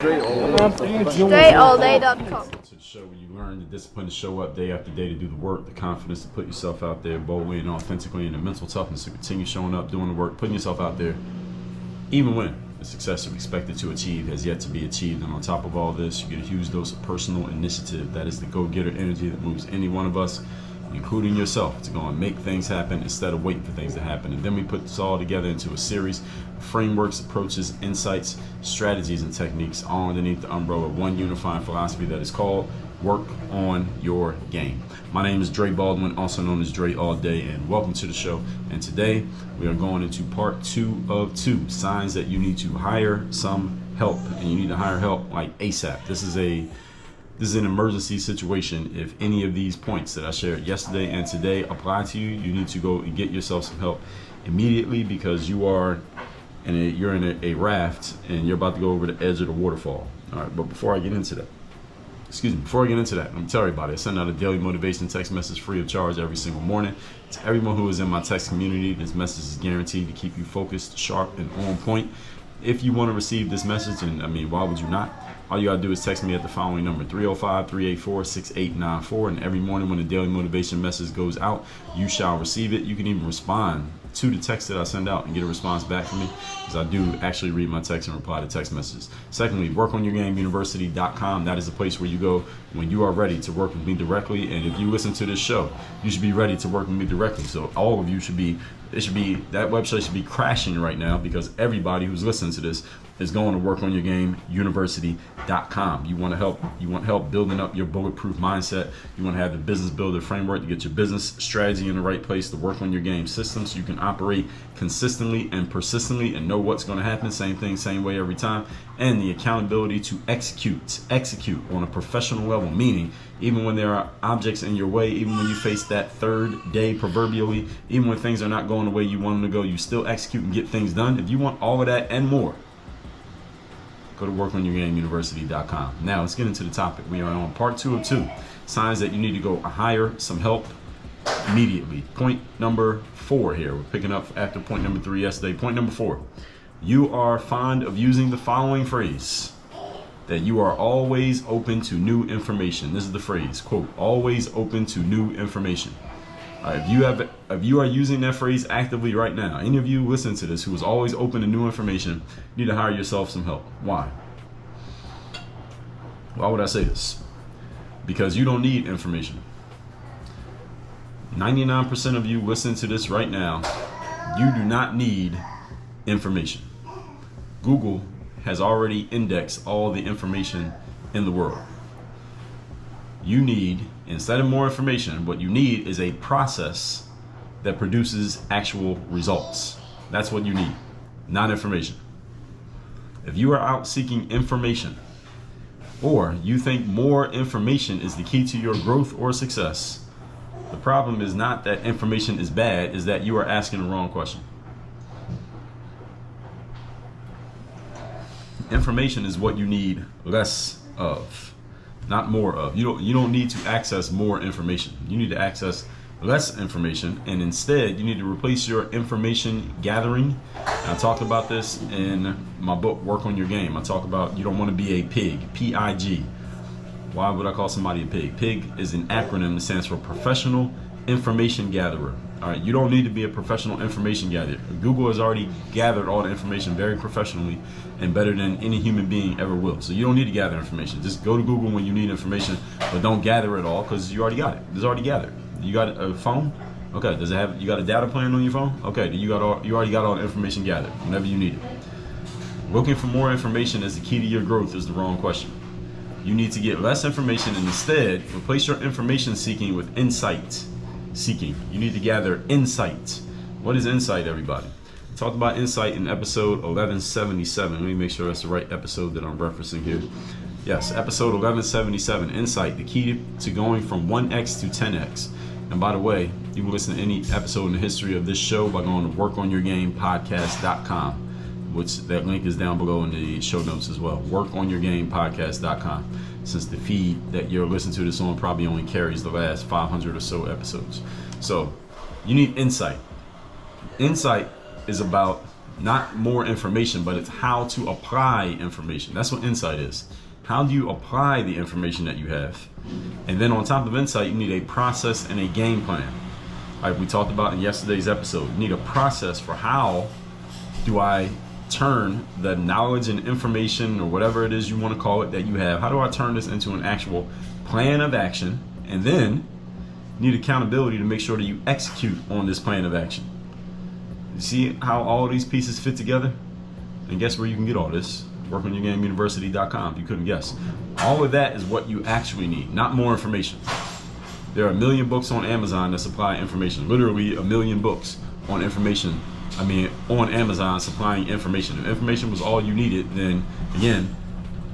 StraighTAllDay.com. To the show where you learn the discipline to show up day after day to do the work, the confidence to put yourself out there boldly and authentically, and the mental toughness to continue showing up, doing the work, putting yourself out there, even when the success you're expected to achieve has yet to be achieved. And on top of all this, you get a huge dose of personal initiative. That is the go-getter energy that moves any one of us, including yourself, to go and make things happen instead of waiting for things to happen. And then we put this all together into a series of frameworks, approaches, insights, strategies, and techniques, all underneath the umbrella of one unifying philosophy that is called Work on Your Game. My name is Dre Baldwin, also known as Dre All Day, and welcome to the show. And today we are going into part 2 of 2, signs that you need to hire some help, and you need to hire help like ASAP. This is an emergency situation. If any of these points that I shared yesterday and today apply to you, you need to go and get yourself some help immediately, because you're in a raft and you're about to go over the edge of the waterfall. All right, but before I get into that, let me tell everybody, I send out a daily motivation text message free of charge every single morning. To everyone who is in my text community, this message is guaranteed to keep you focused, sharp, and on point. If you want to receive this message, and why would you not? All you gotta do is text me at the following number, 305-384-6894, and every morning when the daily motivation message goes out, you shall receive it. You can even respond to the text that I send out and get a response back from me, because I do actually read my text and reply to text messages. Secondly, workonyourgameuniversity.com. That is the place where you go when you are ready to work with me directly. And if you listen to this show, you should be ready to work with me directly. So all of you that website should be crashing right now, because everybody who's listening to this is going to workonyourgameuniversity.com. You want help building up your bulletproof mindset. You want to have the business builder framework to get your business strategy in the right place, to work on your game system so you can operate consistently and persistently and know what's going to happen, same thing, same way every time, and the accountability to execute on a professional level, meaning even when there are objects in your way, even when you face that third day proverbially, even when things are not going the way you want them to go, you still execute and get things done. If you want all of that and more, go to workonyourgameuniversity.com. Now let's get into the topic. We are on part 2 of 2, signs that you need to go hire some help immediately. Point number 4 here. We're picking up after point number 3 yesterday. Point number 4. You are fond of using the following phrase, that you are always open to new information. This is the phrase, quote, always open to new information. If you are using that phrase actively right now, any of you listening to this who is always open to new information, you need to hire yourself some help. Why? Why would I say this? Because you don't need information. 99% of you listening to this right now, you do not need information. Google has already indexed all the information in the world. You need, instead of more information, what you need is a process that produces actual results. That's what you need, not information. If you are out seeking information, or you think more information is the key to your growth or success, the problem is not that information is bad, is that you are asking the wrong question. Information is what you need less of, not more of. You don't need to access more information. You need to access less information, and instead you need to replace your information gathering. I talked about this in my book, Work on Your Game. I talk about you don't want to be a pig, P-I-G. Why would I call somebody a pig? PIG is an acronym that stands for Professional Information Gatherer. All right, you don't need to be a professional information gatherer. Google has already gathered all the information very professionally and better than any human being ever will. So you don't need to gather information. Just go to Google when you need information, but don't gather it all, because you already got it. It's already gathered. You got a phone? Okay. Does it have? You got a data plan on your phone? Okay. You already got all the information gathered whenever you need it. Looking for more information as the key to your growth is the wrong question. You need to get less information and instead replace your information seeking with insight seeking. You need to gather insight. What is insight, everybody? I talked about insight in episode 1177. Let me make sure that's the right episode that I'm referencing here. Yes, episode 1177, insight, the key to going from 1x to 10x. And by the way, you can listen to any episode in the history of this show by going to workonyourgamepodcast.com, which that link is down below in the show notes as well. Workonyourgamepodcast.com. Since the feed that you're listening to this on probably only carries the last 500 or so episodes. So you need insight. Insight is about not more information, but it's how to apply information. That's what insight is. How do you apply the information that you have? And then on top of insight, you need a process and a game plan. Like we talked about in yesterday's episode, you need a process for how do I turn the knowledge and information, or whatever it is you want to call it, that you have. How do I turn this into an actual plan of action? And then you need accountability to make sure that you execute on this plan of action. You see how all these pieces fit together? And guess where you can get all this? WorkOnYourGameUniversity.com. You couldn't guess. All of that is what you actually need, not more information. There are 1 million books on Amazon that supply information. Literally 1 million books on information. On Amazon supplying information. If information was all you needed, then again,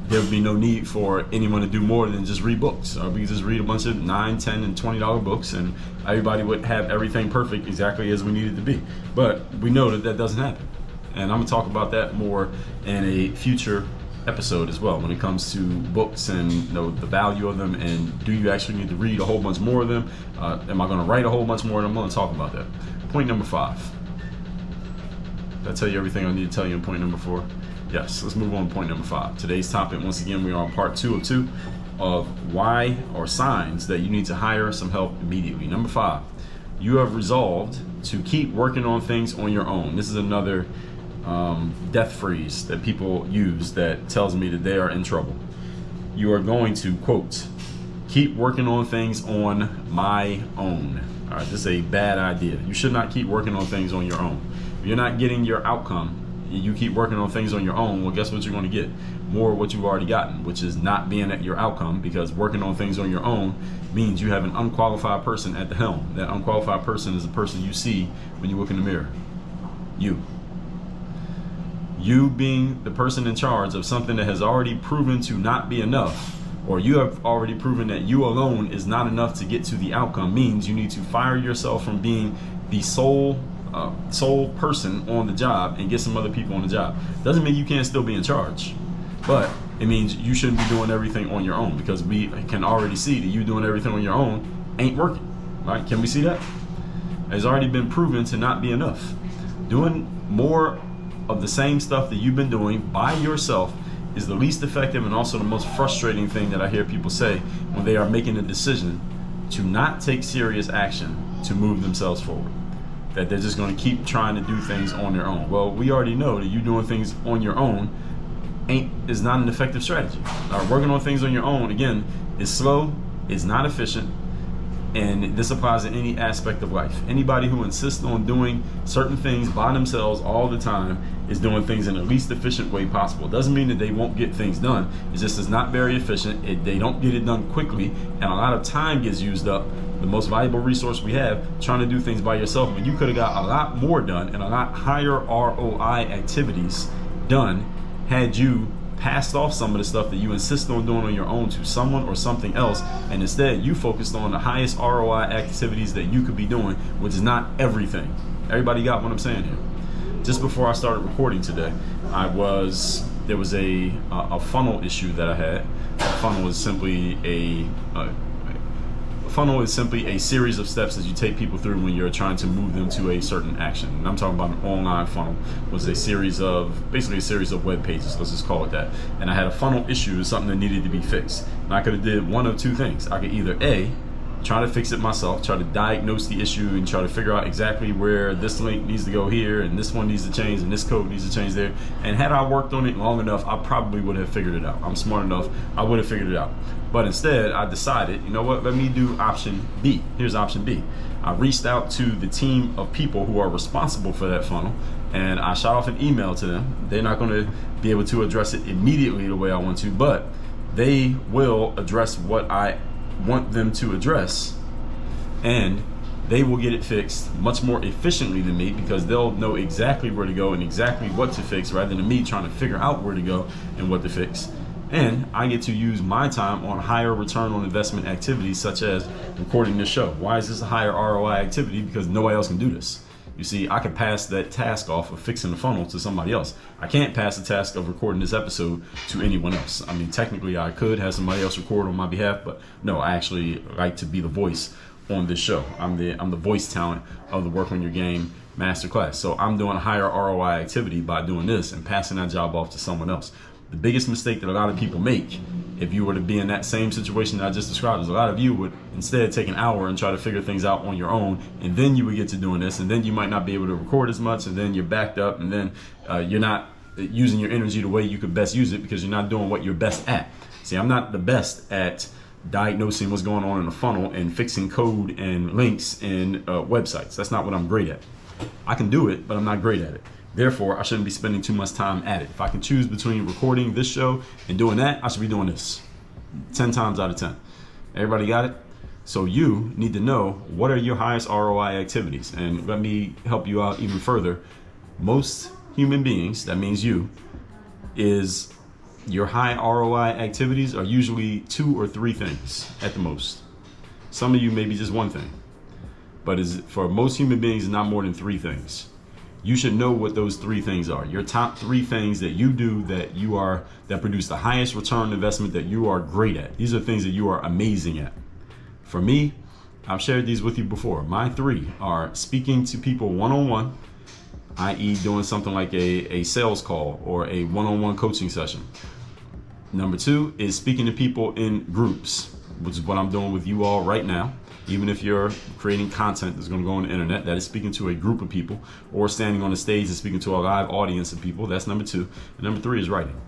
there would be no need for anyone to do more than just read books. Or we could just read a bunch of $9, $10, and $20 books, and everybody would have everything perfect exactly as we need it to be. But we know that doesn't happen. And I'm gonna talk about that more in a future episode as well, when it comes to books and the value of them, and do you actually need to read a whole bunch more of them? Am I going to write a whole bunch more? And I'm going to talk about that. Point number 5. Did I tell you everything I need to tell you in point number 4? Yes, let's move on to point number 5. Today's topic, once again, we are on part 2 of 2 of why, or signs that you need to hire some help immediately. Number 5, you have resolved to keep working on things on your own. This is another death freeze that people use that tells me that they are in trouble. You are going to, quote, keep working on things on my own. All right, this is a bad idea. You should not keep working on things on your own. If you're not getting your outcome, you keep working on things on your own, well, guess what you're going to get? More of what you've already gotten, which is not being at your outcome, because working on things on your own means you have an unqualified person at the helm. That unqualified person is the person you see when you look in the mirror. You being the person in charge of something that has already proven to not be enough, or you have already proven that you alone is not enough to get to the outcome, means you need to fire yourself from being the sole person on the job and get some other people on the job. Doesn't mean you can't still be in charge, but it means you shouldn't be doing everything on your own, because we can already see that you doing everything on your own ain't working. Right? Can we see that? It's already been proven to not be enough. Doing more of the same stuff that you've been doing by yourself is the least effective, and also the most frustrating thing that I hear people say when they are making a decision to not take serious action to move themselves forward. That they're just going to keep trying to do things on their own. Well, we already know that you doing things on your own is not an effective strategy. Working on things on your own, again, is slow, is not efficient, and this applies to any aspect of life. Anybody who insists on doing certain things by themselves all the time is doing things in the least efficient way possible. It doesn't mean that they won't get things done. It just is not very efficient. They don't get it done quickly, and a lot of time gets used up. The most valuable resource we have, trying to do things by yourself, when you could have got a lot more done and a lot higher ROI activities done had you passed off some of the stuff that you insist on doing on your own to someone or something else, and instead you focused on the highest ROI activities that you could be doing, which is not everything. Everybody got what I'm saying here? Just before I started recording today, there was a funnel issue that I had. A funnel is simply a series of steps that you take people through when you're trying to move them to a certain action. And I'm talking about an online funnel. It was basically a series of web pages, let's just call it that. And I had a funnel issue, something that needed to be fixed. And I could have did one of two things. I could either A, try to fix it myself, try to diagnose the issue and try to figure out exactly where this link needs to go here, and this one needs to change, and this code needs to change there. And had I worked on it long enough, I probably would have figured it out. I'm smart enough, I would have figured it out. But instead, I decided, you know what, let me do option B. Here's option B. I reached out to the team of people who are responsible for that funnel, and I shot off an email to them. They're not going to be able to address it immediately the way I want to, but they will address what I want them to address, and they will get it fixed much more efficiently than me, because they'll know exactly where to go and exactly what to fix, rather than me trying to figure out where to go and what to fix. And I get to use my time on higher return on investment activities, such as recording this show. Why is this a higher ROI activity? Because nobody else can do this. You see, I could pass that task off of fixing the funnel to somebody else. I can't pass the task of recording this episode to anyone else. I mean, technically I could have somebody else record on my behalf, but no, I actually like to be the voice on this show. I'm the voice talent of the Work on Your Game masterclass. So I'm doing a higher ROI activity by doing this and passing that job off to someone else. The biggest mistake that a lot of people make, if you were to be in that same situation that I just described, is a lot of you would instead take an hour and try to figure things out on your own, and then you would get to doing this, and then you might not be able to record as much, and then you're backed up, and then you're not using your energy the way you could best use it because you're not doing what you're best at. See, I'm not the best at diagnosing what's going on in a funnel and fixing code and links and websites. That's not what I'm great at. I can do it, but I'm not great at it. Therefore, I shouldn't be spending too much time at it. If I can choose between recording this show and doing that, I should be doing this 10 times out of 10. Everybody got it? So you need to know what are your highest ROI activities. And let me help you out even further. Most human beings, that means you, is your high ROI activities are usually 2 or 3 things at the most. Some of you maybe just 1 thing. But for most human beings, it's not more than 3 things. You should know what those 3 things are. Your top 3 things that you do that produce the highest return on investment that you are great at. These are things that you are amazing at. For me, I've shared these with you before. My 3 are speaking to people one-on-one, i.e. doing something like a sales call or a one-on-one coaching session. Number 2 is speaking to people in groups, which is what I'm doing with you all right now. Even if you're creating content that's going to go on the internet, that is speaking to a group of people, or standing on the stage and speaking to a live audience of people. That's number 2. And number 3 is writing.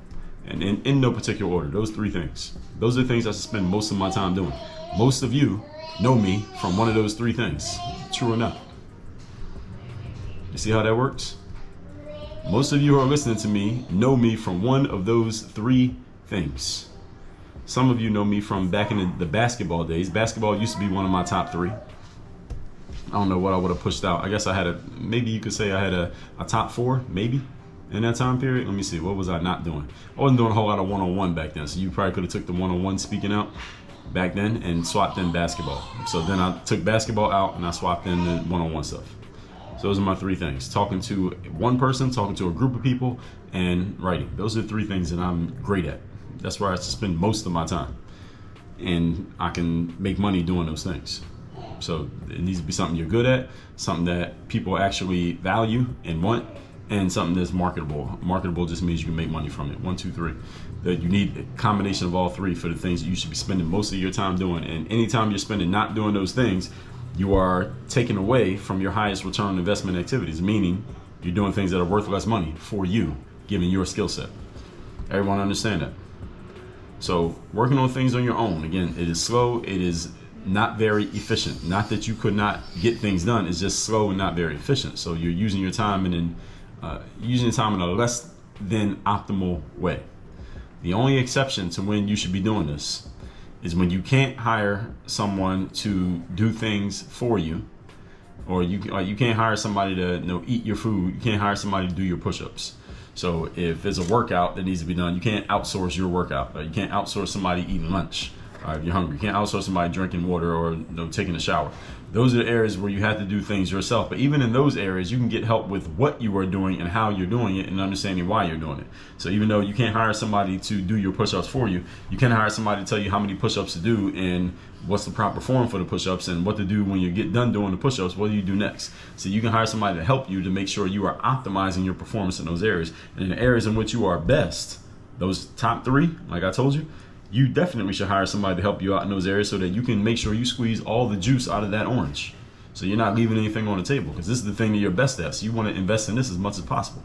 And in no particular order, those 3 things. Those are the things I should spend most of my time doing. Most of you know me from one of those 3 things. True or not? You see how that works? Most of you who are listening to me know me from one of those 3 things. Some of you know me from back in the basketball days. Basketball used to be one of my top 3. I don't know what I would have pushed out. I guess I had maybe you could say I had a top 4, maybe, in that time period. Let me see, what was I not doing? I wasn't doing a whole lot of one-on-one back then. So you probably could have took the one-on-one speaking out back then and swapped in basketball. So then I took basketball out and I swapped in the one-on-one stuff. So those are my 3 things. Talking to one person, talking to a group of people, and writing. Those are the 3 things that I'm great at. That's where I spend most of my time. And I can make money doing those things. So it needs to be something you're good at, something that people actually value and want, and something that's marketable. Marketable just means you can make money from it. 1, 2, 3. That you need a combination of all 3 for the things that you should be spending most of your time doing. And anytime you're spending not doing those things, you are taking away from your highest return on investment activities, meaning you're doing things that are worth less money for you, given your skill set. Everyone understand that? So working on things on your own, again, it is slow, it is not very efficient. Not that you could not get things done, it's just slow and not very efficient. So you're using your time in a less than optimal way. The only exception to when you should be doing this is when you can't hire someone to do things for you, or you can't hire somebody to eat your food. You can't hire somebody to do your push-ups. So if there's a workout that needs to be done, you can't outsource your workout. You can't outsource somebody eating lunch. If you're hungry, you can't outsource somebody drinking water or taking a shower. Those are the areas where you have to do things yourself. But even in those areas, you can get help with what you are doing and how you're doing it and understanding why you're doing it. So even though you can't hire somebody to do your push-ups for you, you can hire somebody to tell you how many push-ups to do and what's the proper form for the push-ups and what to do when you get done doing the push-ups. What do you do next? So you can hire somebody to help you to make sure you are optimizing your performance in those areas. And in the areas in which you are best, those top 3, like I told you, you definitely should hire somebody to help you out in those areas so that you can make sure you squeeze all the juice out of that orange. So you're not leaving anything on the table, because this is the thing that you're best at. So you want to invest in this as much as possible.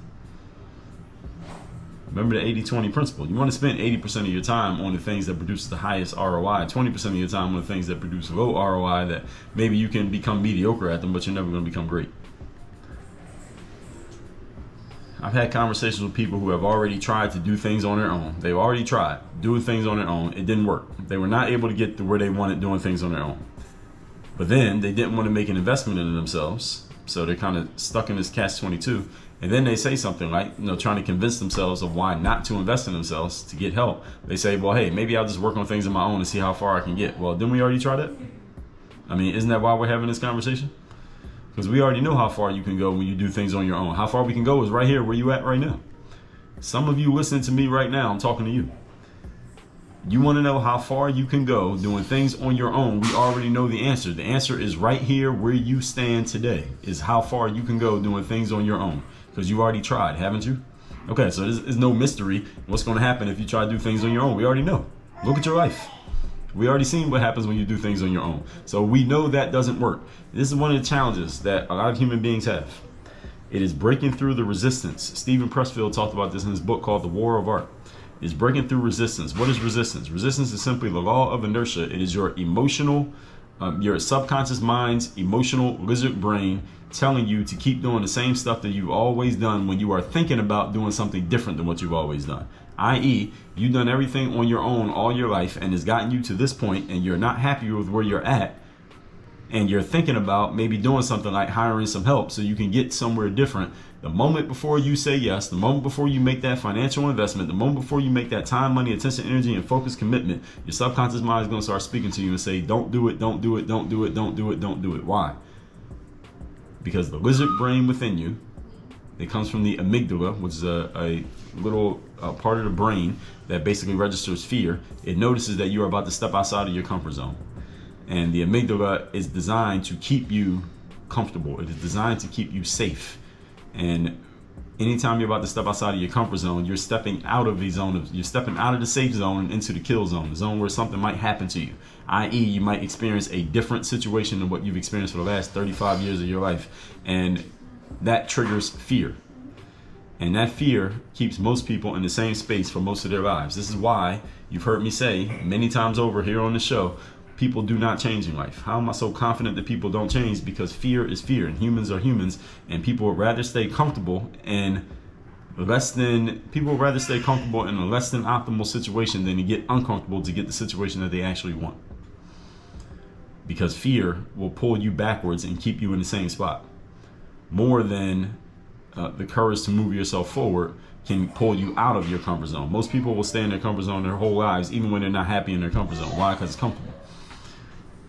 Remember the 80-20 principle. You want to spend 80% of your time on the things that produce the highest ROI, 20% of your time on the things that produce low ROI that maybe you can become mediocre at them, but you're never going to become great. I've had conversations with people who have already tried to do things on their own. They've already tried doing things on their own. It didn't work. They were not able to get to where they wanted doing things on their own. But then they didn't want to make an investment in themselves. So they're kind of stuck in this catch-22. And then they say something like, trying to convince themselves of why not to invest in themselves to get help. They say, well, hey, maybe I'll just work on things on my own and see how far I can get. Well, didn't we already try that? I mean, isn't that why we're having this conversation? Because we already know how far you can go when you do things on your own. How far we can go is right here where you at right now. Some of you listening to me right now, I'm talking to you. You want to know how far you can go doing things on your own. We already know the answer. The answer is right here where you stand today, is how far you can go doing things on your own, because you already tried, haven't you? Okay, so there's no mystery what's going to happen if you try to do things on your own. We already know. Look at your life. We already seen what happens when you do things on your own. So we know that doesn't work. This is one of the challenges that a lot of human beings have. It is breaking through the resistance. Stephen Pressfield talked about this in his book called The War of Art. It's breaking through resistance. What is resistance? Resistance is simply the law of inertia. It is your emotional, your subconscious mind's emotional lizard brain telling you to keep doing the same stuff that you've always done when you are thinking about doing something different than what you've always done. I.e., you've done everything on your own all your life and has gotten you to this point, and you're not happy with where you're at, and you're thinking about maybe doing something like hiring some help so you can get somewhere different. The moment before you say yes, the moment before you make that financial investment, the moment before you make that time, money, attention, energy, and focus commitment, your subconscious mind is going to start speaking to you and say, don't do it, don't do it, don't do it, don't do it, don't do it. Why? Because the lizard brain within you, it comes from the amygdala, which is a little part of the brain that basically registers fear. It notices that you're about to step outside of your comfort zone. And the amygdala is designed to keep you comfortable. It is designed to keep you safe. And anytime you're about to step outside of your comfort zone, you're stepping out of you're stepping out of the safe zone and into the kill zone, the zone where something might happen to you. I.e., you might experience a different situation than what you've experienced for the last 35 years of your life. And that triggers fear. And that fear keeps most people in the same space for most of their lives. This is why you've heard me say many times over here on the show, people do not change in life. How am I so confident that people don't change? Because fear is fear, and humans are humans, and people would rather stay comfortable in a less than optimal situation than to get uncomfortable to get the situation that they actually want. Because fear will pull you backwards and keep you in the same spot. More than the courage to move yourself forward can pull you out of your comfort zone. Most people will stay in their comfort zone their whole lives, even when they're not happy in their comfort zone. Why? Because it's comfortable.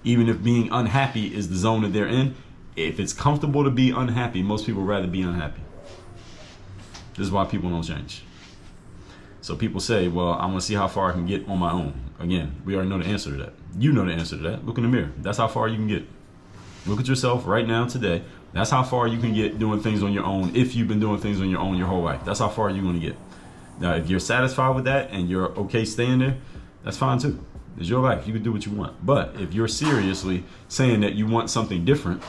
Even if being unhappy is the zone that they're in, if it's comfortable to be unhappy, most people would rather be unhappy. This is why people don't change. So people say, well, I'm going to see how far I can get on my own. Again, we already know the answer to that. You know the answer to that. Look in the mirror. That's how far you can get. Look at yourself right now today. That's how far you can get doing things on your own if you've been doing things on your own your whole life. That's how far you're going to get. Now, if you're satisfied with that and you're okay staying there, that's fine too. It's your life. You can do what you want. But if you're seriously saying that you want something different,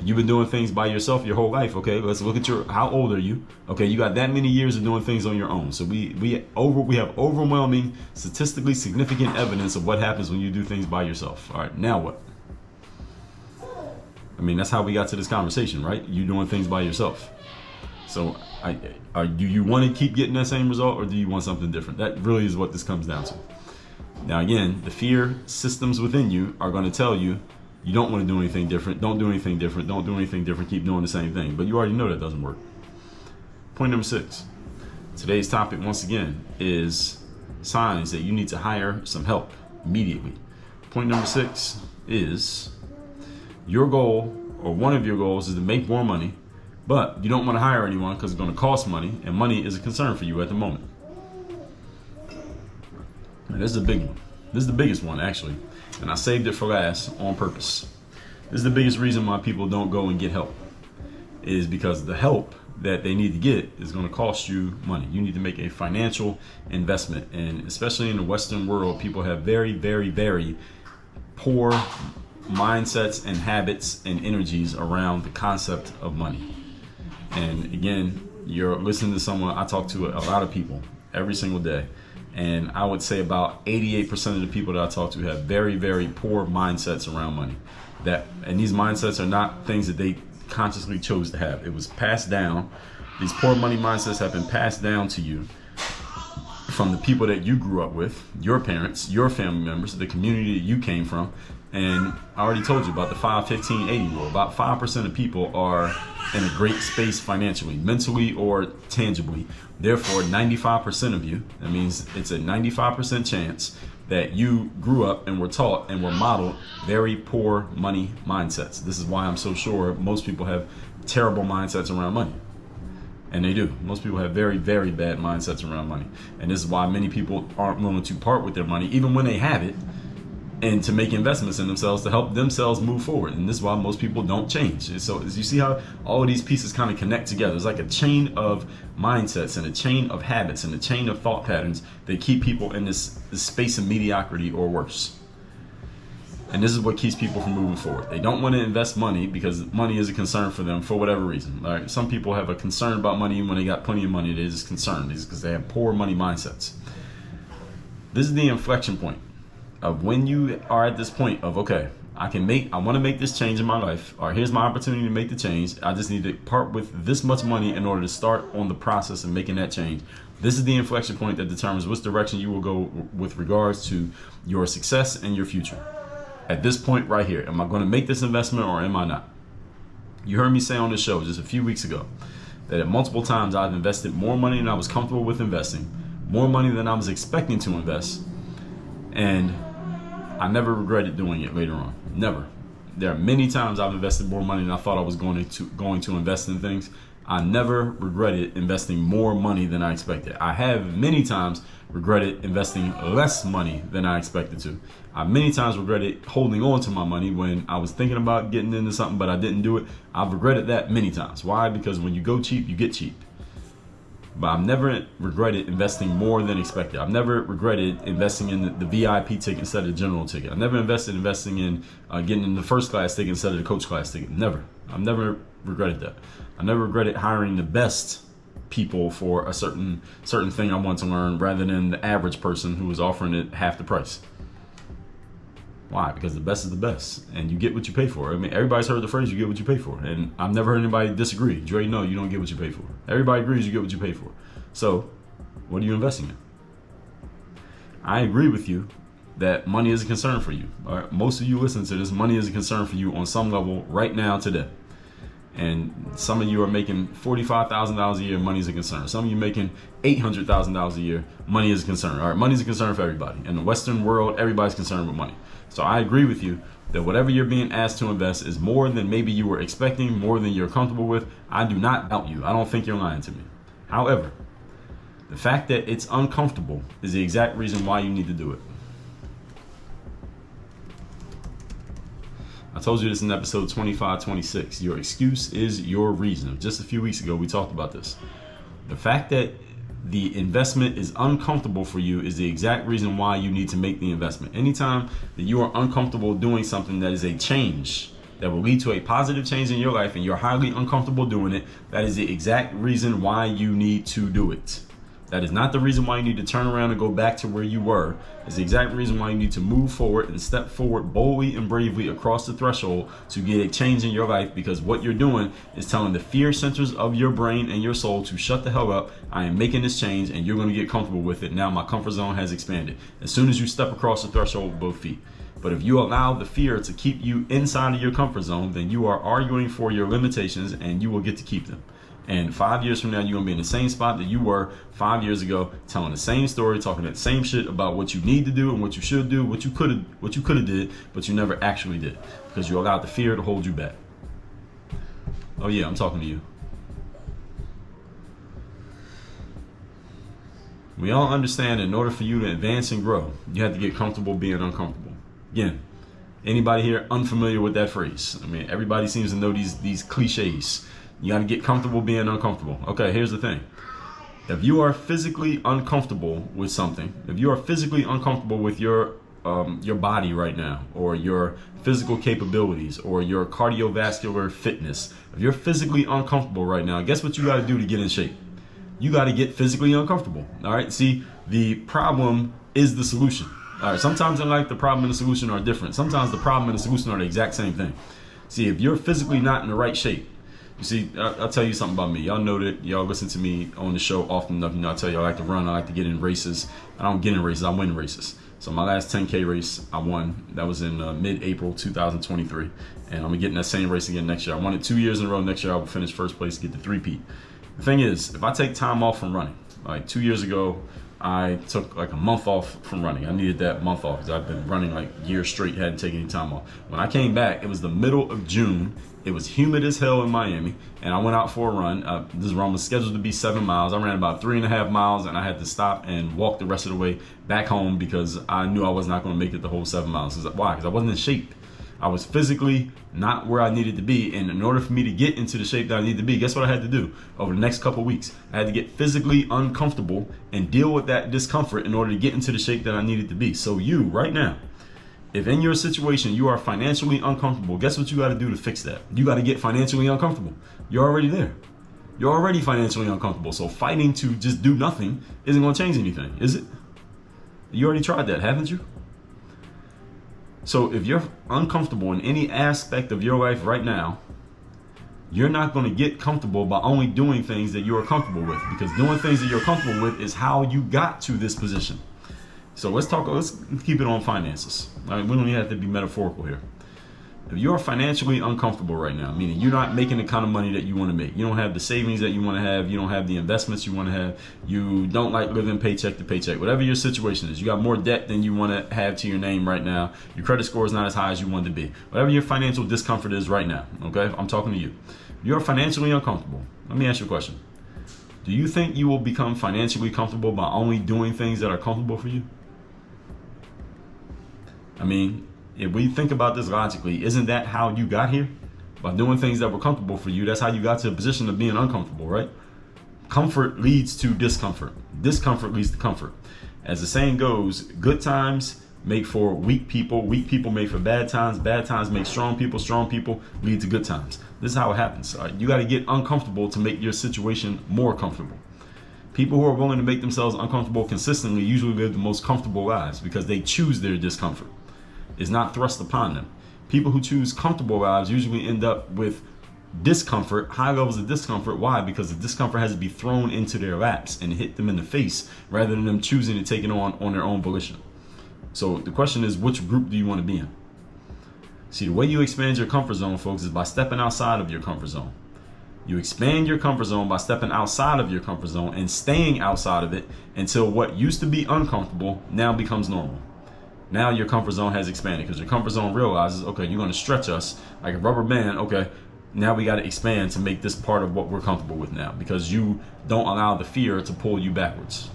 you've been doing things by yourself your whole life. Okay, let's look at how old are you? Okay, you got that many years of doing things on your own. So we have overwhelming, statistically significant evidence of what happens when you do things by yourself. All right, now what? I mean, that's how we got to this conversation, right? You doing things by yourself. So do you want to keep getting that same result, or do you want something different? That really is what this comes down to. Now, again, the fear systems within you are going to tell you you don't want to do anything different. Don't do anything different. Don't do anything different. Keep doing the same thing. But you already know that doesn't work. Point number 6. Today's topic, once again, is signs that you need to hire some help immediately. Point number 6 is your goal, or one of your goals, is to make more money, but you don't want to hire anyone because it's going to cost money, and money is a concern for you at the moment. And this is a big one. This is the biggest one, actually, and I saved it for last on purpose. This is the biggest reason why people don't go and get help, is because the help that they need to get is going to cost you money. You need to make a financial investment, and especially in the Western world, people have very, very, very poor mindsets and habits and energies around the concept of money. And again, you're listening to someone. I talk to a lot of people every single day, and I would say about 88% of the people that I talk to have very, very poor mindsets around money. And these mindsets are not things that they consciously chose to have. It was passed down. These poor money mindsets have been passed down to you from the people that you grew up with, your parents, your family members, the community that you came from. And I already told you about the 5-15-80 rule. About 5% of people are in a great space financially, mentally, or tangibly. Therefore, 95% of you, that means it's a 95% chance that you grew up and were taught and were modeled very poor money mindsets. This is why I'm so sure most people have terrible mindsets around money. And they do. Most people have very, very bad mindsets around money. And this is why many people aren't willing to part with their money, even when they have it, and to make investments in themselves to help themselves move forward. And this is why most people don't change. And so as you see how all of these pieces kind of connect together, it's like a chain of mindsets and a chain of habits and a chain of thought patterns that keep people in this space of mediocrity or worse. And this is what keeps people from moving forward. They don't want to invest money because money is a concern for them for whatever reason. All right? Some people have a concern about money when they got plenty of money. They're just concerned because they have poor money mindsets. This is the inflection point of when you are at this point of, okay, I want to make this change in my life, or here's my opportunity to make the change. I just need to part with this much money in order to start on the process of making that change. This is the inflection point that determines which direction you will go with regards to your success and your future. At this point right here, am I going to make this investment or am I not? You heard me say on the show just a few weeks ago that at multiple times I've invested more money than I was comfortable with investing, more money than I was expecting to invest, and I never regretted doing it later on. Never. There are many times I've invested more money than I thought I was going to invest in things. I never regretted investing more money than I expected. I have many times regretted investing less money than I expected to. I many times regretted holding on to my money when I was thinking about getting into something but I didn't do it. I've regretted that many times. Why? Because when you go cheap, you get cheap. But I've never regretted investing more than expected. I've never regretted investing in the VIP ticket instead of the general ticket. I've never investing in getting in the first class ticket instead of the coach class ticket. Never. I've never regretted that. I never regretted hiring the best people for a certain thing I want to learn rather than the average person who was offering it half the price. Why? Because the best is the best, and you get what you pay for. I mean, everybody's heard the phrase, you get what you pay for, and I've never heard anybody disagree. Dre, no, you don't get what you pay for. Everybody agrees you get what you pay for. So, what are you investing in? I agree with you that money is a concern for you. All right? Most of you listening to this, money is a concern for you on some level right now today. And some of you are making $45,000 a year, money is a concern. Some of you making $800,000 a year, money is a concern. All right, money is a concern for everybody. In the Western world, everybody's concerned with money. So I agree with you that whatever you're being asked to invest is more than maybe you were expecting, more than you're comfortable with. I do not doubt you. I don't think you're lying to me. However, the fact that it's uncomfortable is the exact reason why you need to do it. I told you this in episode 25-26. Your excuse is your reason. Just a few weeks ago, we talked about this. The fact that the investment is uncomfortable for you is the exact reason why you need to make the investment. Anytime that you are uncomfortable doing something that is a change that will lead to a positive change in your life and you're highly uncomfortable doing it, that is the exact reason why you need to do it. That is not the reason why you need to turn around and go back to where you were. It's the exact reason why you need to move forward and step forward boldly and bravely across the threshold to get a change in your life, because what you're doing is telling the fear centers of your brain and your soul to shut the hell up. I am making this change and you're going to get comfortable with it. Now my comfort zone has expanded. As soon as you step across the threshold with both feet. But if you allow the fear to keep you inside of your comfort zone, then you are arguing for your limitations and you will get to keep them. And 5 years from now, you're going to be in the same spot that you were 5 years ago, telling the same story, talking that same shit about what you need to do and what you should do, what you could have did, but you never actually did because you allowed the fear to hold you back. Oh yeah, I'm talking to you. We all understand in order for you to advance and grow, you have to get comfortable being uncomfortable. Again, anybody here unfamiliar with that phrase? I mean, everybody seems to know these cliches. You got to get comfortable being uncomfortable. Okay, here's the thing. If you are physically uncomfortable with something, if you are physically uncomfortable with your body right now, or your physical capabilities, or your cardiovascular fitness, if you're physically uncomfortable right now, guess what you got to do to get in shape? You got to get physically uncomfortable. All right. See, the problem is the solution. All right. Sometimes in life, the problem and the solution are different. Sometimes the problem and the solution are the exact same thing. See, if you're physically not in the right shape, you see, I'll tell you something about me. Y'all know that. Y'all listen to me on the show often enough. You know, I tell you I like to run. I like to get in races. I don't get in races. I win races. So my last 10K race, I won. That was in mid-April 2023. And I'm going to get in that same race again next year. I won it 2 years in a row. Next year, I will finish first place, get the three-peat. The thing is, if I take time off from running, like 2 years ago, I took like a month off from running. I needed that month off because I've been running like years straight, hadn't taken any time off. When I came back, it was the middle of June. It was humid as hell in Miami, and I went out for a run. This run was scheduled to be 7 miles. I ran about 3.5 miles, and I had to stop and walk the rest of the way back home because I knew I was not going to make it the whole 7 miles. Why? Because I wasn't in shape. I was physically not where I needed to be, and in order for me to get into the shape that I needed to be, guess what I had to do over the next couple of weeks? I had to get physically uncomfortable and deal with that discomfort in order to get into the shape that I needed to be. So you, right now, if in your situation you are financially uncomfortable, guess what you got to do to fix that? You got to get financially uncomfortable. You're already there. You're already financially uncomfortable. So fighting to just do nothing isn't going to change anything, is it? You already tried that, haven't you? So if you're uncomfortable in any aspect of your life right now, you're not going to get comfortable by only doing things that you're comfortable with, because doing things that you're comfortable with is how you got to this position. So let's keep it on finances. All right, we don't even have to be metaphorical here. If you're financially uncomfortable right now, meaning you're not making the kind of money that you want to make, you don't have the savings that you want to have, you don't have the investments you want to have, you don't like living paycheck to paycheck, whatever your situation is, you got more debt than you want to have to your name right now, your credit score is not as high as you want it to be, whatever your financial discomfort is right now, okay, I'm talking to you. You're financially uncomfortable. Let me ask you a question. Do you think you will become financially comfortable by only doing things that are comfortable for you? I mean, if we think about this logically, isn't that how you got here? By doing things that were comfortable for you, that's how you got to a position of being uncomfortable, right? Comfort leads to discomfort. Discomfort leads to comfort. As the saying goes, good times make for weak people make for bad times make strong people lead to good times. This is how it happens. You got to get uncomfortable to make your situation more comfortable. People who are willing to make themselves uncomfortable consistently usually live the most comfortable lives because they choose their discomfort. It's not thrust upon them. People who choose comfortable lives usually end up with discomfort, high levels of discomfort. Why? Because the discomfort has to be thrown into their laps and hit them in the face rather than them choosing to take it on their own volition. So the question is, which group do you want to be in? See, the way you expand your comfort zone, folks, is by stepping outside of your comfort zone. You expand your comfort zone by stepping outside of your comfort zone and staying outside of it until what used to be uncomfortable now becomes normal. Now your comfort zone has expanded because your comfort zone realizes, okay, you're going to stretch us like a rubber band. Okay, now we got to expand to make this part of what we're comfortable with now, because you don't allow the fear to pull you backwards.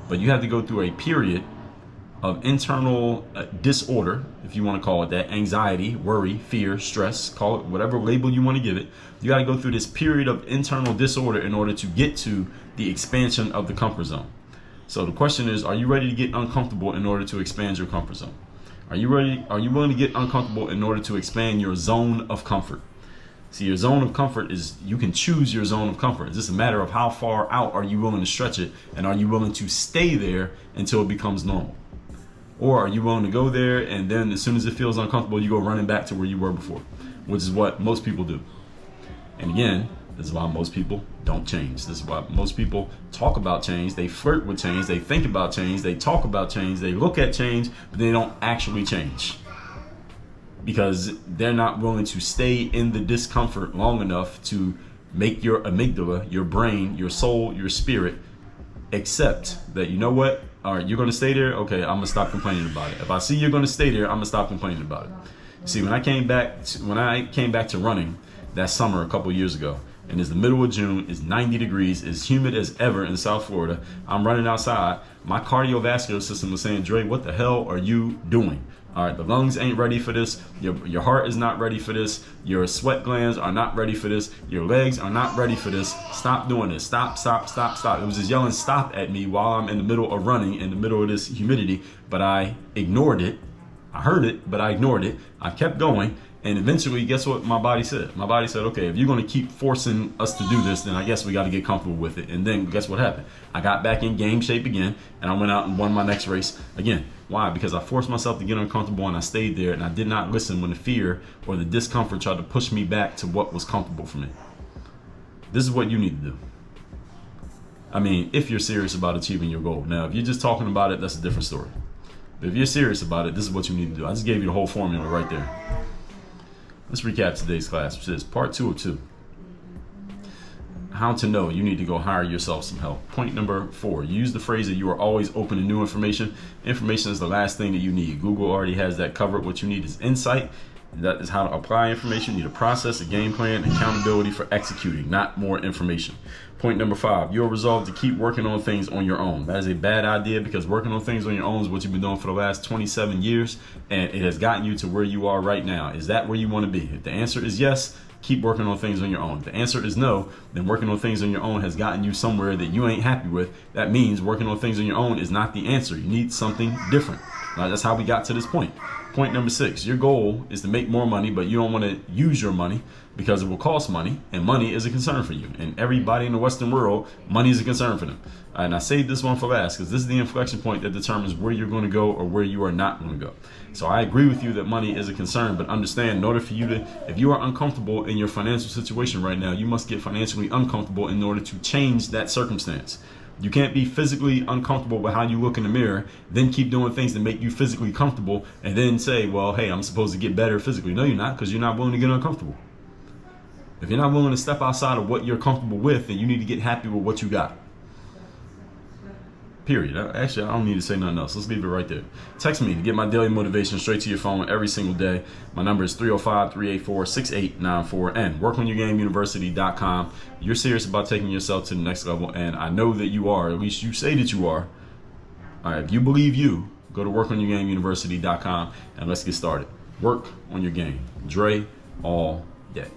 But you have to go through a period of internal disorder, if you want to call it that, anxiety, worry, fear, stress, call it whatever label you want to give it. You got to go through this period of internal disorder in order to get to the expansion of the comfort zone. So the question is, are you ready to get uncomfortable in order to expand your comfort zone? Are you ready? Are you willing to get uncomfortable in order to expand your zone of comfort? See, your zone of comfort is, you can choose your zone of comfort. It's just a matter of how far out are you willing to stretch it, and are you willing to stay there until it becomes normal? Or are you willing to go there and then as soon as it feels uncomfortable, you go running back to where you were before, which is what most people do. And again, this is why most people don't change. This is why most people talk about change. They flirt with change. They think about change. They talk about change. They look at change, but they don't actually change. Because they're not willing to stay in the discomfort long enough to make your amygdala, your brain, your soul, your spirit accept that, you know what? All right, you're going to stay there? Okay, I'm going to stop complaining about it. If I see you're going to stay there, I'm going to stop complaining about it. See, when I came back to running that summer a couple years ago, and it's the middle of June, it's 90 degrees, it's humid as ever in South Florida, I'm running outside, my cardiovascular system was saying, Dre, what the hell are you doing? All right, the lungs ain't ready for this, your heart is not ready for this, your sweat glands are not ready for this, your legs are not ready for this, stop doing this, stop. It was just yelling stop at me while I'm in the middle of running, in the middle of this humidity, but I ignored it. I heard it, but I ignored it. I kept going. And eventually, guess what my body said? My body said, okay, if you're going to keep forcing us to do this, then I guess we got to get comfortable with it. And then guess what happened? I got back in game shape again, and I went out and won my next race again. Why? Because I forced myself to get uncomfortable, and I stayed there, and I did not listen when the fear or the discomfort tried to push me back to what was comfortable for me. This is what you need to do. I mean, if you're serious about achieving your goal. Now, if you're just talking about it, that's a different story. But if you're serious about it, this is what you need to do. I just gave you the whole formula right there. Let's recap today's class, which is part 2 of 2. how to know you need to go hire yourself some help. Point number 4, use the phrase that you are always open to new information. Information is the last thing that you need. Google already has that covered. What you need is insight. That is how to apply information. You need a process, a game plan, accountability for executing, not more information. Point number 5, you're resolved to keep working on things on your own. That is a bad idea, because working on things on your own is what you've been doing for the last 27 years, and it has gotten you to where you are right now. Is that where you want to be? If the answer is yes, keep working on things on your own. If the answer is no, then working on things on your own has gotten you somewhere that you ain't happy with. That means working on things on your own is not the answer. You need something different. That's how we got to this point. Point number 6, your goal is to make more money, but you don't want to use your money because it will cost money, and money is a concern for you. And everybody in the Western world, money is a concern for them. And I saved this one for last because this is the inflection point that determines where you're going to go or where you are not going to go. So I agree with you that money is a concern, but understand, in order for you to, if you are uncomfortable in your financial situation right now, you must get financially uncomfortable in order to change that circumstance. You can't be physically uncomfortable with how you look in the mirror, then keep doing things that make you physically comfortable, and then say, well, hey, I'm supposed to get better physically. No, you're not, because you're not willing to get uncomfortable. If you're not willing to step outside of what you're comfortable with, then you need to get happy with what you got. Period. Actually, I don't need to say nothing else. Let's leave it right there. Text me to get my daily motivation straight to your phone every single day. My number is 305-384-6894, and workonyourgameuniversity.com. You're serious about taking yourself to the next level, and I know that you are. At least you say that you are. All right, if you believe you, go to workonyourgameuniversity.com, and let's get started. Work on your game. Dre all day.